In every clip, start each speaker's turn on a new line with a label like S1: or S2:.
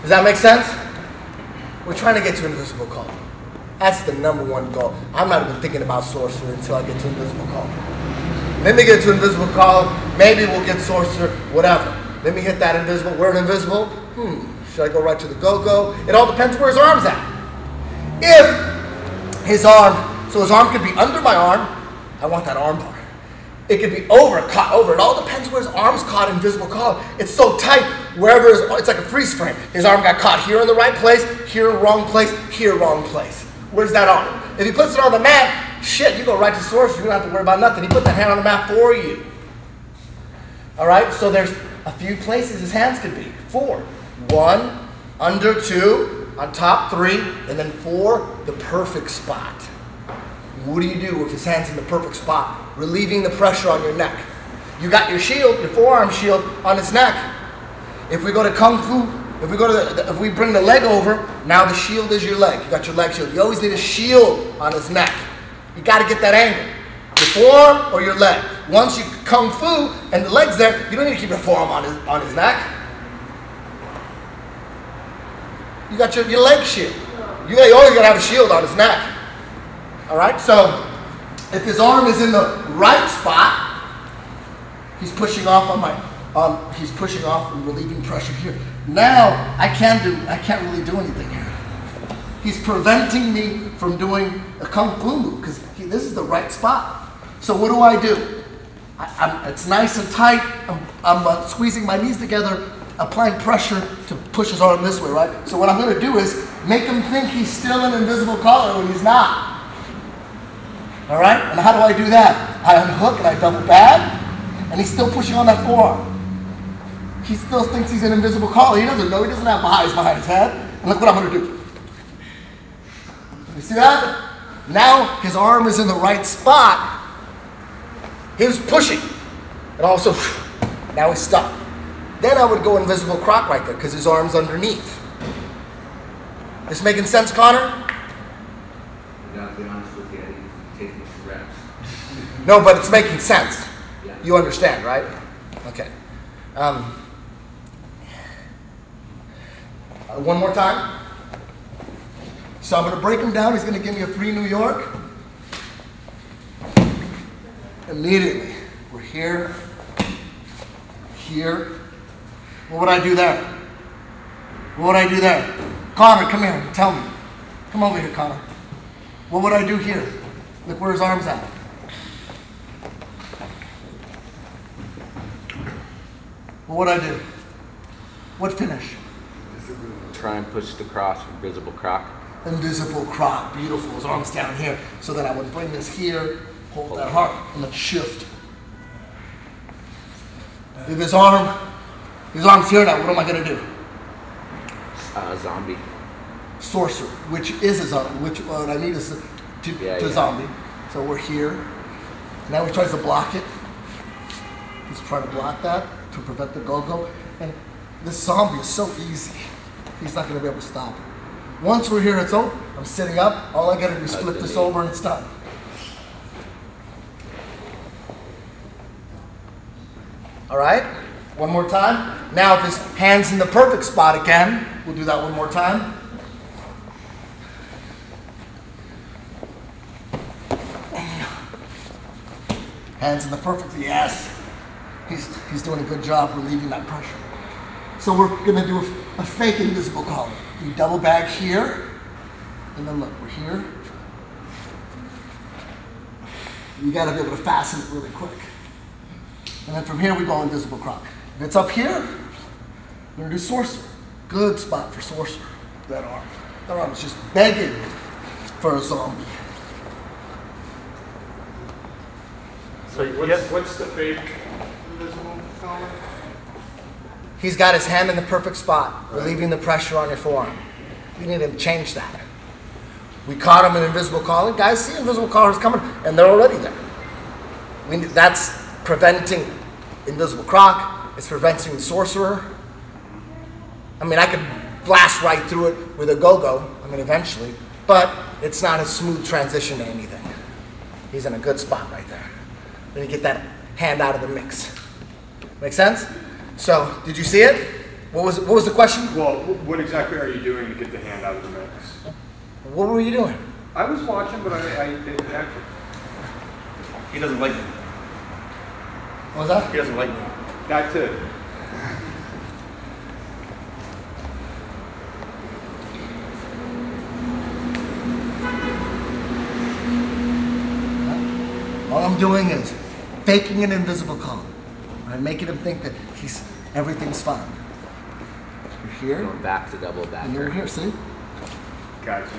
S1: Does that make sense? We're trying to get to invisible collar. That's the #1 goal. I'm not even thinking about sorcerer until I get to invisible collar. Let me get to invisible collar. Maybe we'll get sorcerer, whatever. Let me hit that invisible. Word invisible. Should I go right to the go-go? It all depends where his arm's at. If his arm, so his arm could be under my arm. I want that arm bar. It could be over, caught over. It all depends where his arm's caught in invisible collar. It's so tight, wherever it's like a freeze frame. His arm got caught here in the right place, here wrong place, here wrong place. Where's that arm? If he puts it on the mat, shit, you go right to sorcerer. You don't have to worry about nothing. He put that hand on the mat for you. All right, so there's a few places his hands could be. 4. 1, under 2, on top 3, and then 4, the perfect spot. What do you do if his hand's in the perfect spot? Relieving the pressure on your neck. You got your shield, your forearm shield, on his neck. If we go to Kung Fu, if we bring the leg over, now the shield is your leg. You got your leg shield. You always need a shield on his neck. You got to get that angle. Your forearm or your leg. Once you Kung Fu and the leg's there, you don't need to keep your forearm on his neck. You got your leg shield. You always got to have a shield on his neck. All right, so if his arm is in the right spot, he's pushing off on my, he's pushing off and relieving pressure here. Now I can't really do anything here. He's preventing me from doing a Kung Fu move because this is the right spot. So what do? It's nice and tight. I'm squeezing my knees together, applying pressure to push his arm this way, right? So what I'm going to do is make him think he's still in invisible collar when he's not. All right? And how do I do that? I unhook and I double bag, and he's still pushing on that forearm. He still thinks he's in invisible collar. He doesn't know. He doesn't have eyes behind his head. And look what I'm going to do. You see that? Now his arm is in the right spot. He was pushing. And also, now he's stuck. Then I would go invisible croc right there because his arm's underneath. This making sense, Connor?
S2: I gotta be honest with you, I didn't take these reps.
S1: No, but it's making sense.
S2: Yeah.
S1: You understand, right? Okay. One more time. So I'm going to break him down. He's going to give me a 3 New York. Immediately. We're here. Here. What would I do there? What would I do there? Connor, come here. Tell me. Come over here, Connor. What would I do here? Look where his arm's at. What would I do? What finish?
S2: Try and push the cross, invisible croc.
S1: Invisible croc, beautiful. His arm's down here. So then I would bring this here, hold that hard, and then shift. If his arm's here now, what am I going to do?
S2: Zombie.
S1: Sorcerer, which is a zombie, which what I need is to zombie. So we're here. Now he tries to block it. He's trying to block that to prevent the go-go. And this zombie is so easy. He's not going to be able to stop it. Once we're here, it's over. I'm sitting up. All I got to do is flip this over and it's done. All right? One more time. Now if his hand's in the perfect spot again, we'll do that one more time. Hands in the perfect, yes. He's doing a good job relieving that pressure. So we're gonna do a fake invisible collar. You double bag here, and then look, we're here. You gotta be able to fasten it really quick. And then from here we go invisible croc. If it's up here, we're gonna do sorcerer. Good spot for sorcerer, that arm. That arm is just begging for a zombie.
S3: So what's the fake invisible collar?
S1: He's got his hand in the perfect spot, relieving the pressure on your forearm. You need to change that. We caught him in invisible collar. Guys see invisible collars coming, and they're already there. That's preventing invisible croc. It's preventing the sorcerer. I mean, I could blast right through it with a go-go, I mean, eventually, but it's not a smooth transition to anything. He's in a good spot right there. Then you get that hand out of the mix. Make sense? So, did you see it? What was the question?
S3: Well, what exactly are you doing to get the hand out of the mix?
S1: What were you doing?
S3: I was watching, but I didn't actually.
S4: He doesn't like me.
S1: What was that?
S4: He doesn't like me.
S3: That too.
S1: All I'm doing is faking an invisible calm. I'm making him think that everything's fine. You're here.
S2: Going back to double back.
S1: And you're here, see?
S3: Gotcha.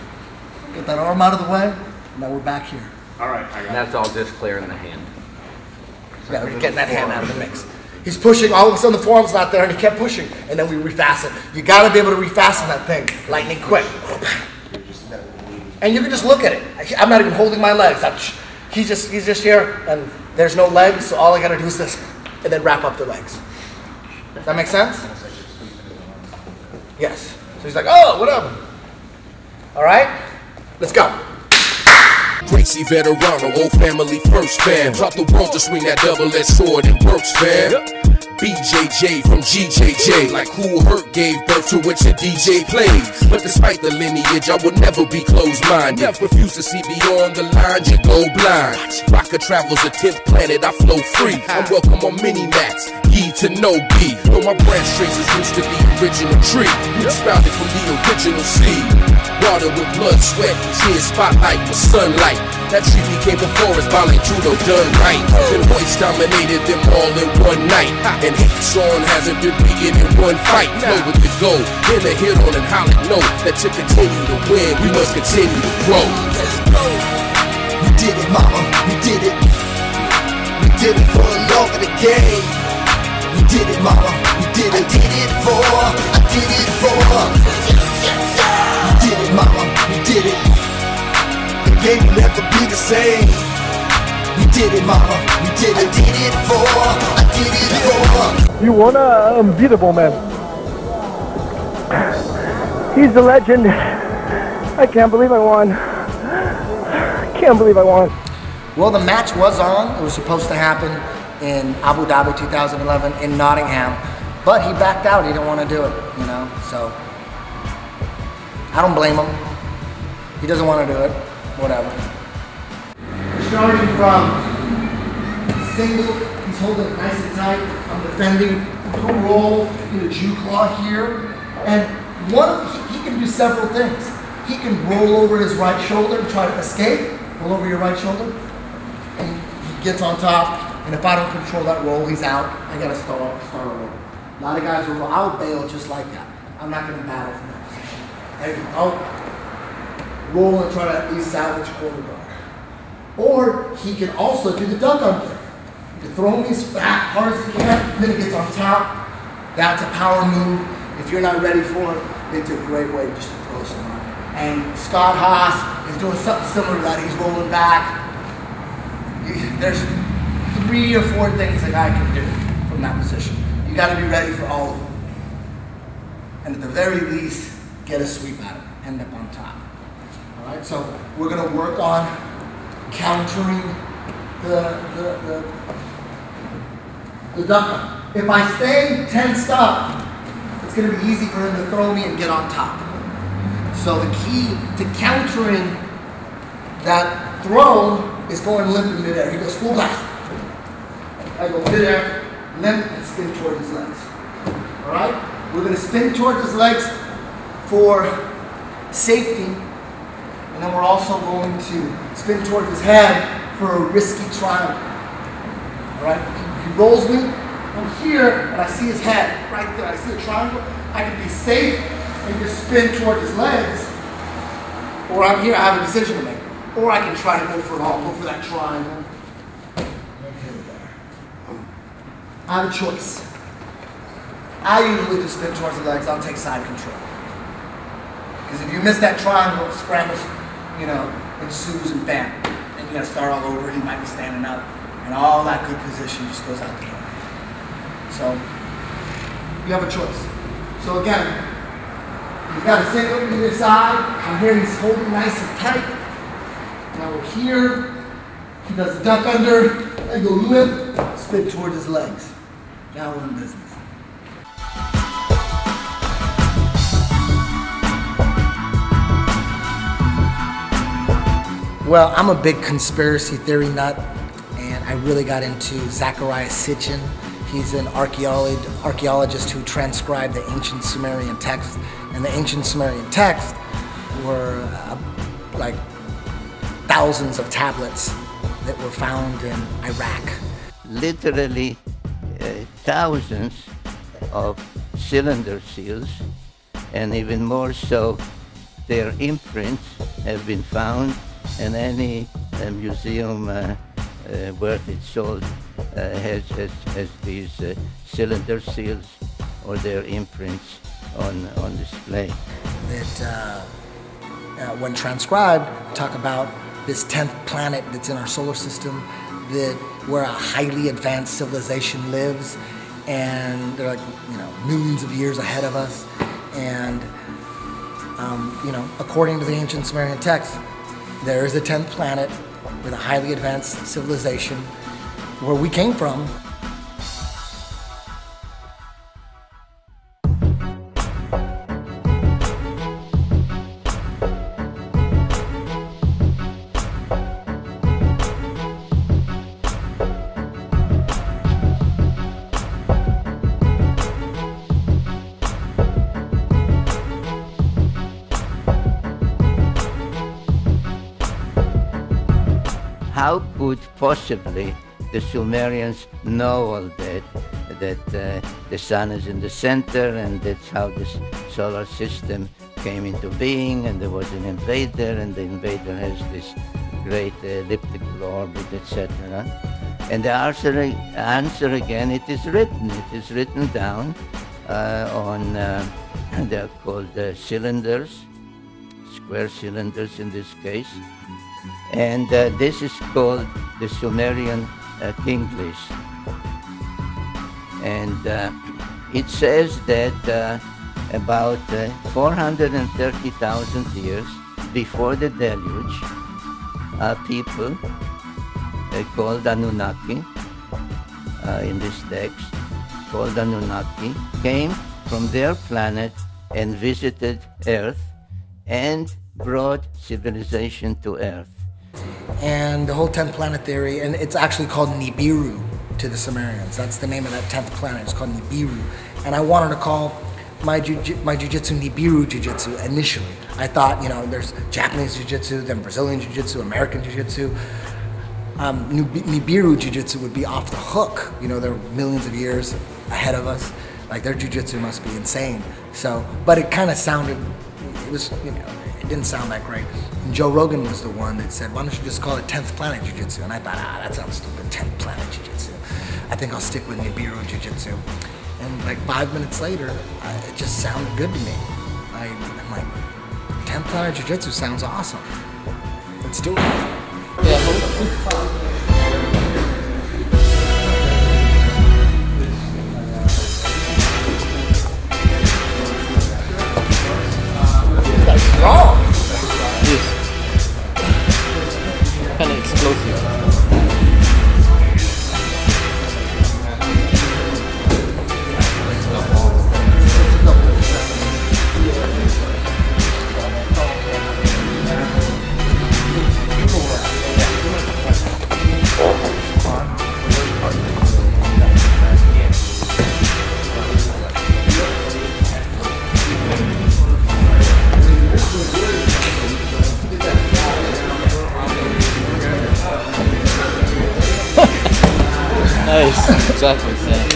S1: Get that arm out of the way. Now we're back here.
S3: All right, I got it.
S2: That's all just clearing the hand.
S1: Yeah, we're getting that hand out of the mix. He's pushing, all of a sudden the forearm's not there, and he kept pushing, and then we refasten. You gotta be able to refasten that thing, lightning quick. And you can just look at it. I'm not even holding my legs. He's just here, and there's no legs, so all I gotta do is this, and then wrap up the legs. Does that make sense? Yes. So he's like, oh, whatever. All right, let's go.
S5: Gracie veterano, old family first fam. Drop the world to swing that double-edged sword, it works fam. BJJ from GJJ, like Cool Herc gave birth to which a DJ plays. But despite the lineage, I would never be closed-minded. Refuse to see beyond the line, you go blind. Rocker travels a 10th planet, I flow free. I'm welcome on mini-mats, Ye to no B. Though my branch traces roots to the original tree, sprouted from the original seed. Water with blood, sweat, tears, spotlight with sunlight. That tree became a forest, violent judo done right. Then voice dominated them all in one night. And hate song hasn't been beaten in one fight. Flow with the goal, then a hit on and holler note that to continue to win, we must continue to grow.
S6: We did it, mama, we did it. We did it for the love of the game. We did it, mama, we did it. I did it for. We did it, mama, we did it. The game will never be the same. We did it, mama, we did it. I did it for.
S7: You won a unbeatable, man. He's the legend. I can't believe I won. Can't believe I won.
S1: Well, the match was on. It was supposed to happen in Abu Dhabi 2011 in Nottingham, but he backed out. He didn't want to do it, you know, so I don't blame him. He doesn't want to do it, whatever. Starting from single, he's holding it nice and tight. I'm defending. He'll roll in a Jew claw here, and he can do several things. He can roll over his right shoulder, try to escape, roll over your right shoulder, and he gets on top. And if I don't control that roll, he's out. I gotta start a roll. A lot of guys will roll. I'll bail just like that. I'm not gonna battle for that position. I'll roll and try to at least salvage quarter guard. Or he can also do the duck under. He can throw him as hard as he can, then he gets on top. That's a power move. If you're not ready for it, it's a great way just to throw someone. And Scott Haas is doing something similar to that. He's rolling back. There's 3 or 4 things a guy can do from that position. You got to be ready for all of them. And at the very least, get a sweep out of it, end up on top. All right, so we're going to work on countering the duck. If I stay tensed up, it's going to be easy for him to throw me and get on top. So the key to countering that throw is going limp in midair. He goes full blast. I go midair, limp, and spin toward his legs. All right? We're going to spin toward his legs for safety, and then we're also going to spin toward his head for a risky triangle. All right? He rolls me. I'm here, and I see his head right there. I see a triangle. I can be safe and just spin toward his legs, or I'm here. I have a decision to make. Or I can try to go for it all, go for that triangle. I have a choice. I usually just spin towards the legs. I'll take side control. Because if you miss that triangle, scramble, you know, ensues and bam. And you got to start all over. He might be standing up. And all that good position just goes out the door. So, you have a choice. So again, you've got a single on either side. I'm here, he's holding nice and tight. Now we're here. He does a duck under. I go limp, spin towards his legs. Now we're in business. Well, I'm a big conspiracy theory nut, and I really got into Zecharia Sitchin. He's an archaeologist who transcribed the ancient Sumerian text, and the ancient Sumerian text were like thousands of tablets that were found in Iraq.
S8: Literally thousands of cylinder seals, and even more so, their imprints have been found, and any museum worth its salt has these cylinder seals or their imprints on display.
S1: That when transcribed, talk about this 10th planet that's in our solar system, that where a highly advanced civilization lives, and they're like, you know, millions of years ahead of us. And you know, according to the ancient Sumerian text, there is a 10th planet with a highly advanced civilization where we came from.
S8: How could possibly the Sumerians know all that? That the sun is in the center, and that's how this solar system came into being, and there was an invader, and the invader has this great elliptical orbit, etc. And the answer again, it is written down on, they're called cylinders, square cylinders in this case. And this is called the Sumerian King List. And it says that about 430,000 years before the deluge, people called Anunnaki, in this text, called Anunnaki, came from their planet and visited Earth and brought civilization to Earth.
S1: And the whole 10th planet theory, and it's actually called Nibiru to the Sumerians. That's the name of that 10th planet. It's called Nibiru. And I wanted to call my jiu-jitsu Nibiru Jiu-Jitsu initially. I thought, you know, there's Japanese Jiu-Jitsu, then Brazilian Jiu-Jitsu, American Jiu-Jitsu. Nibiru Jiu-Jitsu would be off the hook. You know, they're millions of years ahead of us. Like, their Jiu-Jitsu must be insane. So, but it kind of sounded, it was, you know, it didn't sound that great. And Joe Rogan was the one that said, why don't you just call it 10th Planet Jiu-Jitsu? And I thought, that sounds stupid, 10th Planet Jiu-Jitsu. I think I'll stick with Nibiru Jiu-Jitsu. And like 5 minutes later, it just sounded good to me. I'm like, 10th Planet Jiu-Jitsu sounds awesome. Let's do it. Wrong.
S9: Yes. Kind of explosive. Nice, exactly, yeah.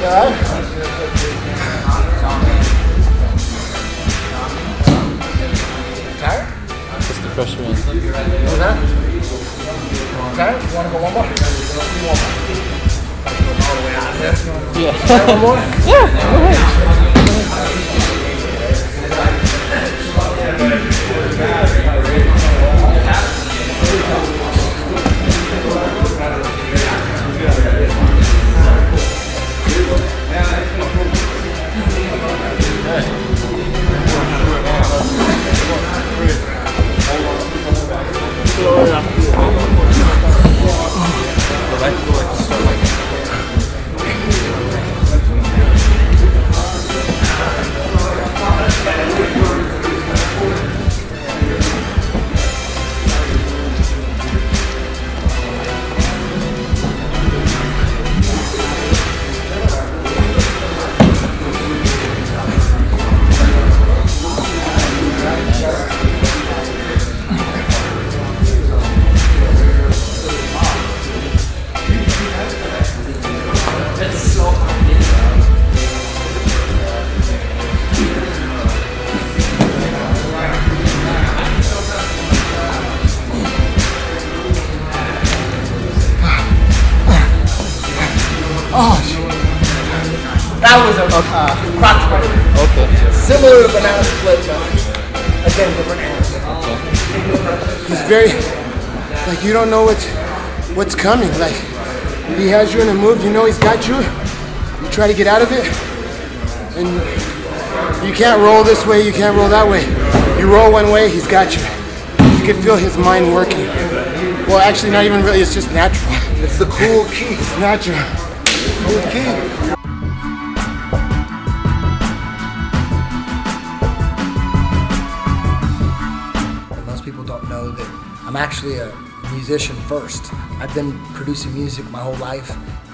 S1: Alright. Tired?
S9: Just the pressure in.
S1: What's that? Tired? You want to go one more? All the way out there.
S9: Yeah.
S1: One more? That was a crotch breaker.
S9: Okay.
S1: Similar to banana split, but again, different angles.
S10: He's very, like, you don't know what's coming. Like, he has you in a move, you know he's got you. You try to get out of it, and you can't roll this way, you can't roll that way. You roll one way, he's got you. You can feel his mind working. Well, actually, not even really, it's just natural.
S1: It's the cool key.
S10: It's natural.
S1: Cool key. Most people don't know that I'm actually a musician first. I've been producing music my whole life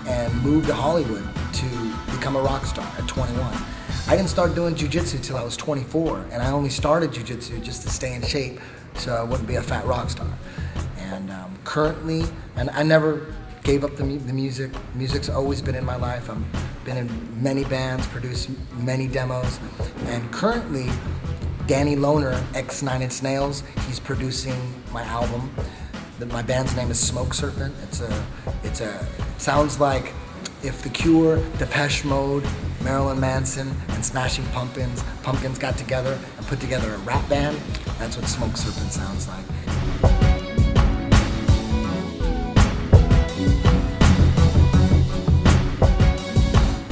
S1: and moved to Hollywood to become a rock star at 21. I didn't start doing jiu-jitsu till I was 24, and I only started jiu-jitsu just to stay in shape so I wouldn't be a fat rock star. And currently, and I never gave up the music. Music's always been in my life. I've been in many bands, produced many demos, and currently, Danny Lohner, ex 9 Inch Nails, he's producing my album. My band's name is Smoke Serpent. It sounds like if The Cure, Depeche Mode, Marilyn Manson, and Smashing Pumpkins got together and put together a rap band. That's what Smoke Serpent sounds like.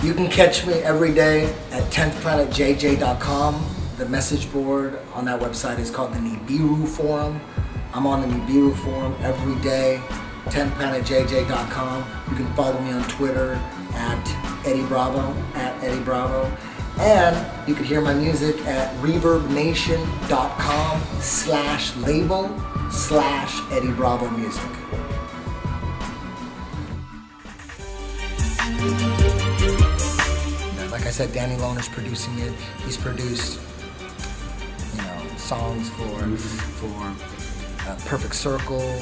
S1: You can catch me every day at 10thplanetjj.com. The message board on that website is called the Nibiru Forum. I'm on the Nibiru Forum every day, 10thplanetjj.com. You can follow me on Twitter at Eddie Bravo, And you can hear my music at reverbnation.com/label/Eddie Bravo Music. Like I said, Danny Lohner's producing it. He's produced, songs for Perfect Circle,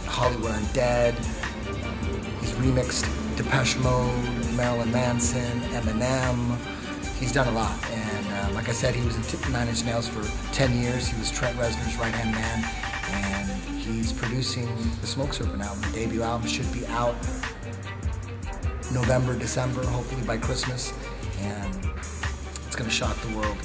S1: Hollywood Undead. He's remixed Depeche Mode, Marilyn Manson, Eminem. He's done a lot. And like I said, he was in 9 Inch Nails for 10 years. He was Trent Reznor's right-hand man. And he's producing the Smoke Serpent album. The debut album should be out November, December, hopefully by Christmas, and it's gonna shock the world.